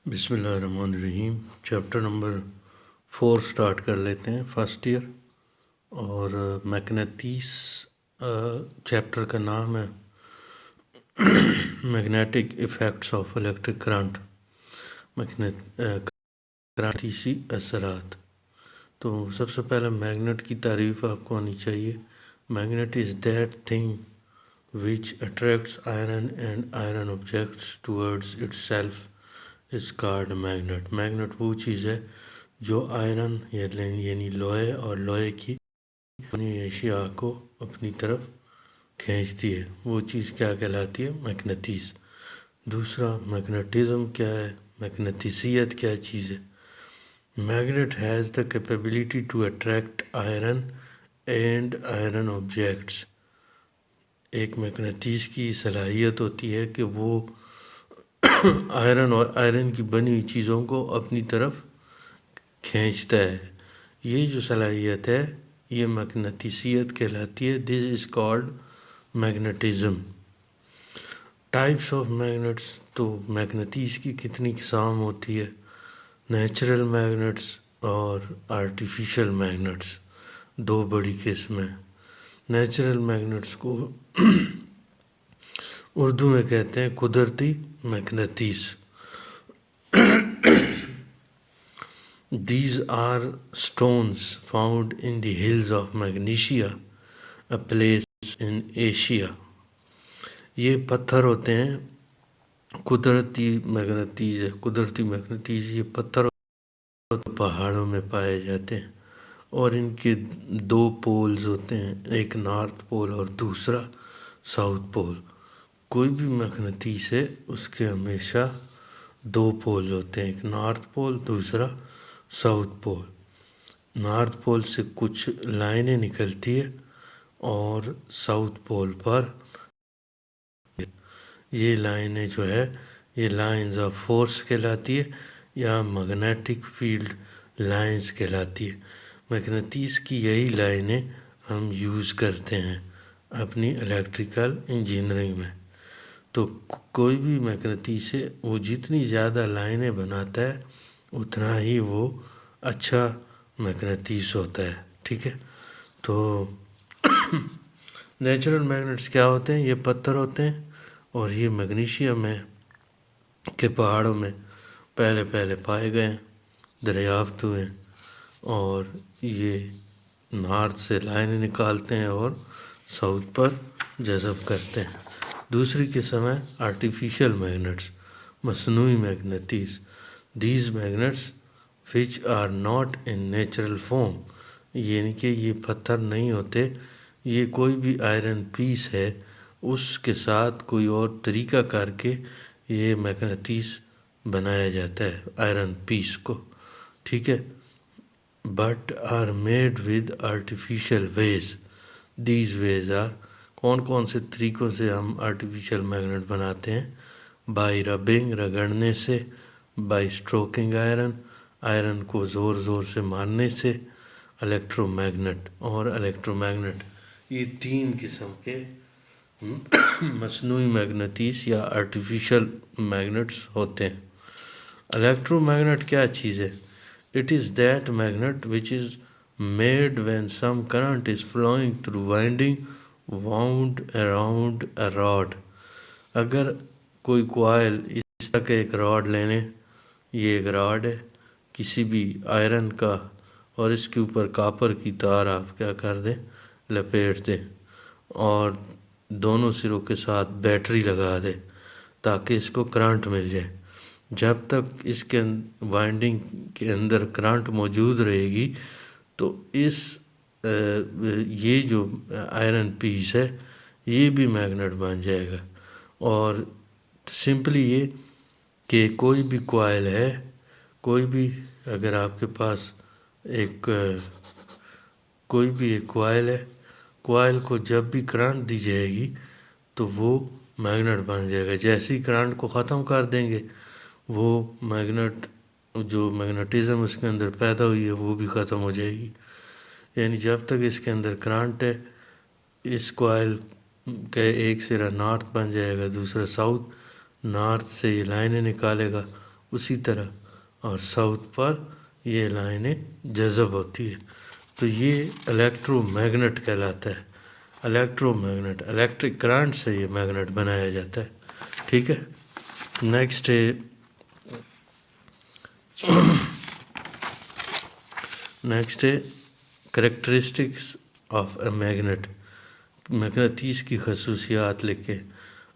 بسم اللہ الرحمن الرحیم۔ چیپٹر نمبر 4 سٹارٹ کر لیتے ہیں، فرسٹ ایئر۔ اور میگنیٹیس چیپٹر کا نام ہے magnetic effects of electric current, کرنٹیسی اثرات۔ تو سب سے پہلے میگنیٹ کی تعریف آپ کو آنی چاہیے۔ Magnet is that thing which attracts iron and iron objects towards itself is called magnet۔ Magnet وہ چیز ہے جو آئرن یعنی لوہے اور لوہے کی اپنی اشیاء کو اپنی طرف کھینچتی ہے، وہ چیز کیا کہلاتی ہے؟ میگنیٹیز۔ دوسرا، میگنیٹزم کیا ہے؟ میگنیٹیسیت کیا چیز ہے؟ Magnet has the capability to attract iron and iron objects. ایک میگنیٹیس کی صلاحیت ہوتی ہے کہ وہ آئرن اور آئرن کی بنی ہوئی چیزوں کو اپنی طرف کھینچتا ہے۔ یہ جو صلاحیت ہے یہ میگنیٹیسیت کہلاتی ہے۔ This is called magnetism. Types of magnets, تو میگنیٹیس کی کتنی اقسام ہوتی ہے؟ نیچرل میگنیٹس اور آرٹیفیشل میگنیٹس، دو بڑی قسمیں۔ نیچرل میگنیٹس کو اردو میں کہتے ہیں قدرتی میگنیٹیس۔ These are stones found in the hills of Magnesia, a place in Asia۔ یہ پتھر ہوتے ہیں، قدرتی میگنیٹیز ہے۔ قدرتی میگنیٹیز یہ پتھر پہاڑوں میں پائے جاتے ہیں، اور ان کے دو پولز ہوتے ہیں، ایک نارتھ پول اور دوسرا ساؤتھ پول۔ کوئی بھی میگنیٹیس ہے اس کے ہمیشہ دو پول ہوتے ہیں، ایک نارتھ پول، دوسرا ساؤتھ پول۔ نارتھ پول سے کچھ لائنیں نکلتی ہے اور ساؤتھ پول پر یہ لائنیں جو ہے یہ لائنز آف فورس کہلاتی ہے یا میگنیٹک فیلڈ لائنز کہلاتی ہے۔ میگنیٹیس کی یہی لائنیں ہم یوز کرتے ہیں اپنی الیکٹریکل انجینئرنگ میں۔ تو کوئی بھی میگنیٹیس ہے وہ جتنی زیادہ لائنیں بناتا ہے اتنا ہی وہ اچھا میگنیٹیس ہوتا ہے، ٹھیک ہے۔ تو نیچرل میگنیٹس کیا ہوتے ہیں؟ یہ پتھر ہوتے ہیں، اور یہ میگنیشیا میں کے پہاڑوں میں پہلے پائے گئے ہیں، دریافت ہوئے ہیں، اور یہ نارتھ سے لائنیں نکالتے ہیں اور ساؤتھ پر جذب کرتے ہیں۔ دوسری قسم ہے آرٹیفیشل میگنیٹس، مصنوعی magnets. These magnets which are not in natural form، یعنی کہ یہ پتھر نہیں ہوتے، یہ کوئی بھی آئرن پیس ہے اس کے ساتھ کوئی اور طریقہ کر کے یہ میگنیٹیس بنایا جاتا ہے آئرن پیس کو، ٹھیک ہے۔ But are made with artificial ways. These ways are, کون سے طریقوں سے ہم آرٹیفیشل میگنیٹ بناتے ہیں؟ بائی ربنگ، رگڑنے سے، بائی اسٹروکنگ آئرن کو زور سے مارنے سے، الیکٹرو میگنیٹ اور الیکٹرو میگنیٹ، یہ تین قسم کے مصنوعی میگنیٹیس یا آرٹیفیشل میگنیٹس ہوتے ہیں۔ الیکٹرو میگنیٹ کیا چیز ہے؟ It is that magnet which is made when some current is flowing through winding wound around a rod۔ اگر کوئی کوائل اس طرح کا ایک راڈ لینے، یہ ایک راڈ ہے کسی بھی آئرن کا، اور اس کے اوپر کاپر کی تار آپ کیا کر دیں؟ لپیٹ دیں، اور دونوں سروں کے ساتھ بیٹری لگا دیں تاکہ اس کو کرنٹ مل جائے۔ جب تک اس کے وائنڈنگ کے اندر کرنٹ موجود رہے گی تو یہ جو آئرن پیس ہے یہ بھی میگنیٹ بن جائے گا۔ اور سمپلی یہ کہ کوئی بھی کوائل ہے، کوئی بھی اگر آپ کے پاس کوئی بھی ایک کوائل ہے، کوائل کو جب بھی کرنٹ دی جائے گی تو وہ میگنیٹ بن جائے گا۔ جیسے ہی کرنٹ کو ختم کر دیں گے وہ میگنیٹ، جو میگنیٹزم اس کے اندر پیدا ہوئی ہے وہ بھی ختم ہو جائے گی۔ یعنی جب تک اس کے اندر کرنٹ ہے، اس کوائل کا ایک سرا نارتھ بن جائے گا، دوسرا ساؤتھ، نارتھ سے یہ لائنیں نکالے گا، اسی طرح اور ساؤتھ پر یہ لائنیں جذب ہوتی ہے. تو یہ الیکٹرو میگنٹ کہلاتا ہے. الیکٹرو میگنٹ الیکٹرک کرنٹ سے یہ میگنٹ بنایا جاتا ہے. ٹھیک ہے. نیکسٹ ہے کریکٹرسٹکس آف اے میگنٹ. مقناطیس کی خصوصیات لکھیں.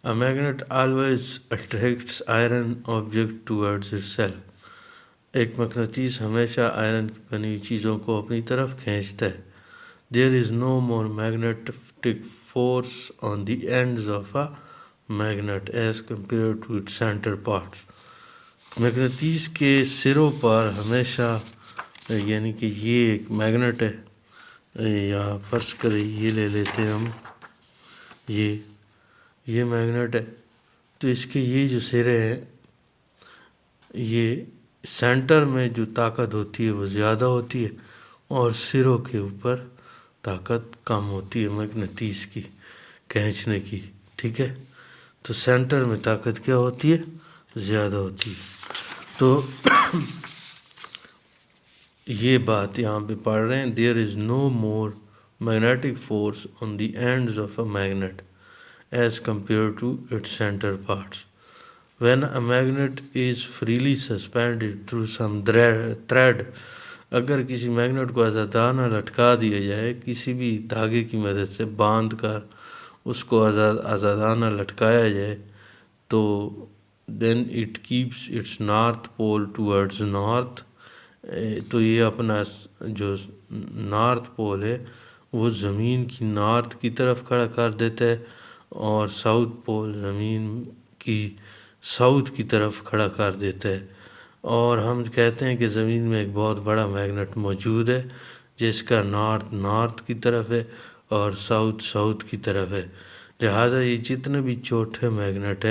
A magnet always attracts iron object towards itself. ایک مقناطیس ہمیشہ آئرن کی بنی ہوئی چیزوں کو اپنی طرف کھینچتا ہے. There is no more magnetic force on the ends of a magnet as compare to it center parts. مقناطیس کے سروں پر ہمیشہ یعنی کہ یہ ایک میگنٹ ہے یا فرض کریں یہ لے لیتے ہیں ہم یہ میگنٹ ہے. تو اس کے یہ جو سرے ہیں یہ سینٹر میں جو طاقت ہوتی ہے وہ زیادہ ہوتی ہے اور سروں کے اوپر طاقت کم ہوتی ہے مقناطیس کی کھینچنے کی. ٹھیک ہے. تو سینٹر میں طاقت کیا ہوتی ہے؟ زیادہ ہوتی ہے. تو یہ بات یہاں پہ پڑھ رہے ہیں. There is no more magnetic force on the ends of a magnet as compare to its center parts. When a magnet is freely suspended through some thread. اگر کسی میگنٹ کو آزادانہ لٹکا دیا جائے کسی بھی دھاگے کی مدد سے باندھ کر اس کو آزادانہ لٹکایا جائے تو then it keeps its north pole towards north. تو یہ اپنا جو نارتھ پول ہے وہ زمین کی نارتھ کی طرف کھڑا کر دیتا ہے اور ساؤتھ پول زمین کی ساؤتھ کی طرف کھڑا کر دیتا ہے. اور ہم کہتے ہیں کہ زمین میں ایک بہت بڑا میگنٹ موجود ہے جس کا نارتھ کی طرف ہے اور ساؤتھ کی طرف ہے. لہٰذا یہ جتنے بھی چھوٹے میگنٹ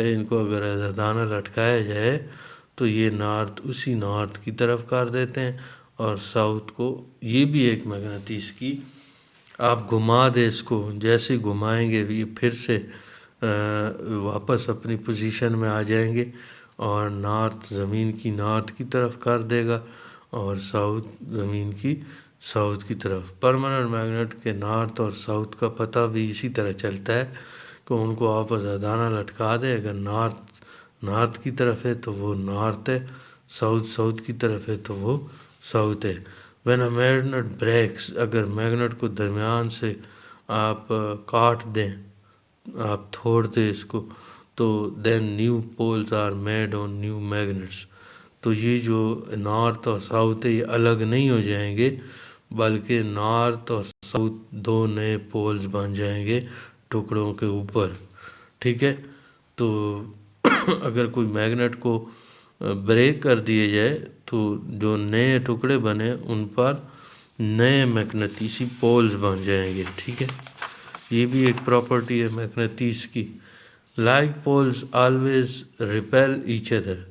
ہے ان کو اگر آزادانہ لٹکایا جائے تو یہ اسی نارتھ کی طرف کر دیتے ہیں اور ساؤتھ کو. یہ بھی ایک مقناطیس کی آپ گھما دے اس کو جیسے گھمائیں گے یہ پھر سے واپس اپنی پوزیشن میں آ جائیں گے اور نارتھ زمین کی نارتھ کی طرف کر دے گا اور ساؤتھ زمین کی ساؤتھ کی طرف. پرماننٹ میگنٹ کے نارتھ اور ساؤتھ کا پتہ بھی اسی طرح چلتا ہے کہ ان کو آپ آزادانہ لٹکا دیں. اگر نارتھ کی طرف ہے تو وہ نارتھ ہے، ساؤتھ کی طرف ہے تو وہ ساؤتھ ہے. When a magnet breaks. اگر میگنٹ کو درمیان سے آپ کاٹ دیں آپ توڑ دیں اس کو تو then new poles are made on new magnets. تو یہ جو نارتھ اور ساؤتھ ہے یہ الگ نہیں ہو جائیں گے بلکہ نارتھ اور ساؤتھ دو نئے پولز بن جائیں گے ٹکڑوں کے اوپر. ٹھیک ہے. تو اگر کوئی میگنٹ کو بریک کر دیے جائے تو جو نئے ٹکڑے بنے ان پر نئے مقناطیسی پولز بن جائیں گے. ٹھیک ہے. یہ بھی ایک پراپرٹی ہے مقناطیس کی. Like poles always repel each other.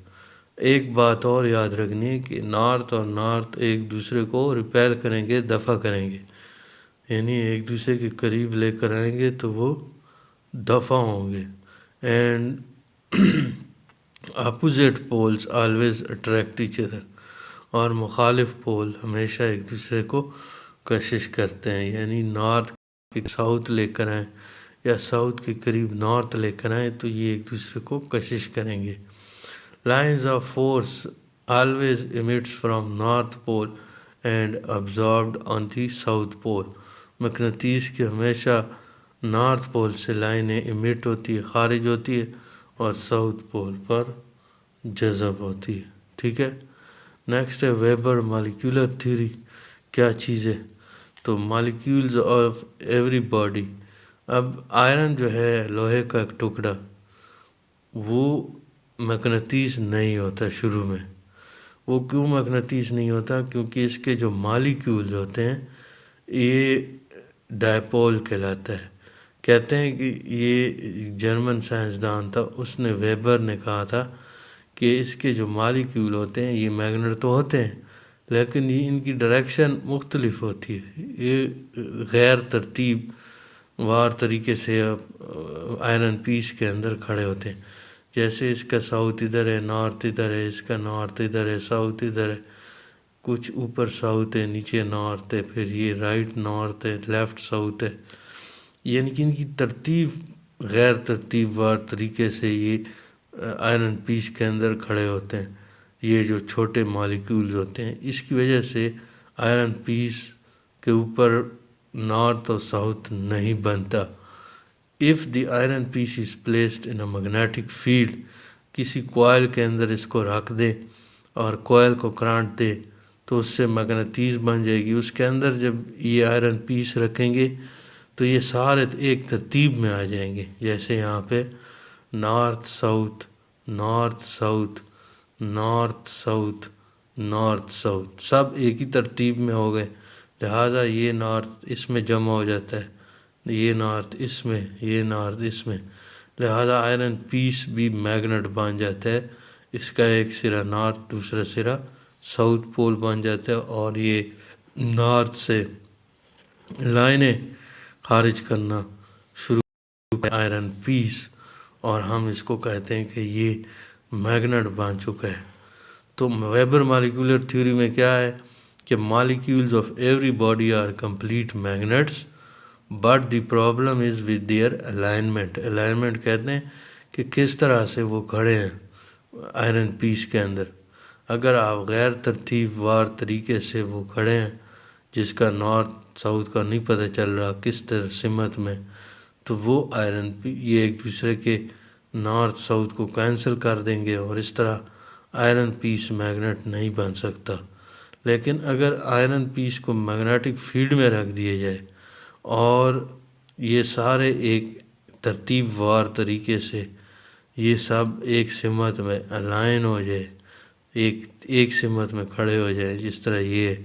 ایک بات اور یاد رکھنی ہے کہ نارتھ اور نارتھ ایک دوسرے کو ریپیل کریں گے، دفع کریں گے، یعنی ایک دوسرے کے قریب لے کر آئیں گے تو وہ دفع ہوں گے. And opposite poles always attract each other. اور مخالف پول ہمیشہ ایک دوسرے کو کشش کرتے ہیں، یعنی نارتھ کے ساؤتھ لے کر آئیں یا ساؤتھ کے قریب نارتھ لے کر آئیں تو یہ ایک دوسرے کو کشش کریں گے. Lines of force always emits from north pole and absorbed on the south pole. مقناطیس کی ہمیشہ نارتھ پول سے لائنیں ایمٹ ہوتی ہے، خارج ہوتی ہے اور ساؤتھ پول پر جذب ہوتی ہے. ٹھیک ہے. نیکسٹ ہے ویبر مالیکولر تھیوری. کیا چیز ہے؟ تو مالیکولز آف ایوری باڈی. اب آئرن جو ہے لوہے کا ایک ٹکڑا وہ مقناطیس نہیں ہوتا شروع میں. وہ کیوں مقناطیس نہیں ہوتا؟ کیونکہ اس کے جو مالیکولز ہوتے ہیں یہ ڈائپول کہلاتا ہے. کہتے ہیں کہ یہ جرمن سائنسدان تھا، اس نے ویبر نے کہا تھا کہ اس کے جو مالیکول ہوتے ہیں یہ میگنٹ تو ہوتے ہیں لیکن یہ ان کی ڈائریکشن مختلف ہوتی ہے، یہ غیر ترتیب وار طریقے سے آئرن پیس کے اندر کھڑے ہوتے ہیں. جیسے اس کا ساؤتھ ادھر ہے، نارتھ ادھر ہے، اس کا نارتھ ادھر ہے، ساؤتھ ادھر ہے، کچھ اوپر ساؤتھ ہے، نیچے نارتھ ہے، پھر یہ رائٹ نارتھ ہے، لیفٹ ساؤتھ ہے، یعنی کہ ان کی ترتیب غیر ترتیب وار طریقے سے یہ آئرن پیس کے اندر کھڑے ہوتے ہیں، یہ جو چھوٹے مالیکیولز ہوتے ہیں، اس کی وجہ سے آئرن پیس کے اوپر نارتھ اور ساؤتھ نہیں بنتا۔ if the iron piece is placed in a magnetic field، کسی کوائل کے اندر اس کو رکھ دے اور کوائل کو کرانٹ دے تو اس سے مغناطیس بن جائے گی، اس کے اندر جب یہ آئرن پیس رکھیں گے تو یہ سارے ایک ترتیب میں آ جائیں گے، جیسے یہاں پہ north south, north south, north south, north south, سب ایک ہی ترتیب میں ہو گئے، لہٰذا یہ نارتھ اس میں جمع ہو جاتا ہے، یہ نارتھ اس میں، یہ نارتھ اس میں، لہذا آئرن پیس بھی میگنٹ بن جاتا ہے، اس کا ایک سرا نارتھ دوسرا سرا ساؤتھ پول بن جاتا ہے، اور یہ نارتھ سے لائنیں خارج کرنا شروع آئرن پیس، اور ہم اس کو کہتے ہیں کہ یہ میگنٹ بن چکا ہے۔ تو ویبر مالیکولر تھیوری میں کیا ہے کہ molecules of every body are complete magnets but the problem is with their alignment. Alignment کہتے ہیں کہ کس طرح سے وہ کھڑے ہیں آئرن پیس کے اندر۔ اگر آپ غیر ترتیب وار طریقے سے وہ کھڑے ہیں جس کا نارتھ ساؤتھ کا نہیں پتہ چل رہا کس طرح سمت میں، تو وہ آئرن یہ ایک دوسرے کے نارتھ ساؤتھ کو کینسل کر دیں گے، اور اس طرح آئرن پیس میگنٹ نہیں بن سکتا۔ لیکن اگر آئرن پیس کو میگنیٹک فیلڈ میں رکھ دیا جائے اور یہ سارے ایک ترتیب وار طریقے سے یہ سب ایک سمت میں الائن ہو جائے، ایک سمت میں کھڑے ہو جائے، جس طرح یہ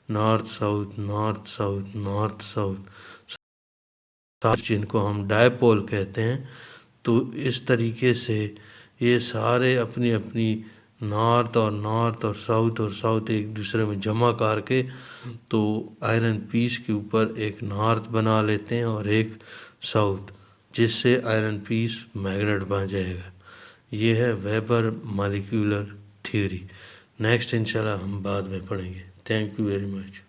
north south, north south, north south, جن کو ہم ڈائپول کہتے ہیں، تو اس طریقے سے یہ سارے اپنی اپنی نارتھ اور ساؤتھ ایک دوسرے میں جمع کر کے تو آئرن پیس کے اوپر ایک نارتھ بنا لیتے ہیں اور ایک ساؤتھ، جس سے آئرن پیس میگنٹ بن جائے گا۔ یہ ہے ویبر مالیکولر تھیوری۔ نیکسٹ انشاءاللہ ہم بعد میں پڑھیں گے۔ Thank you very much.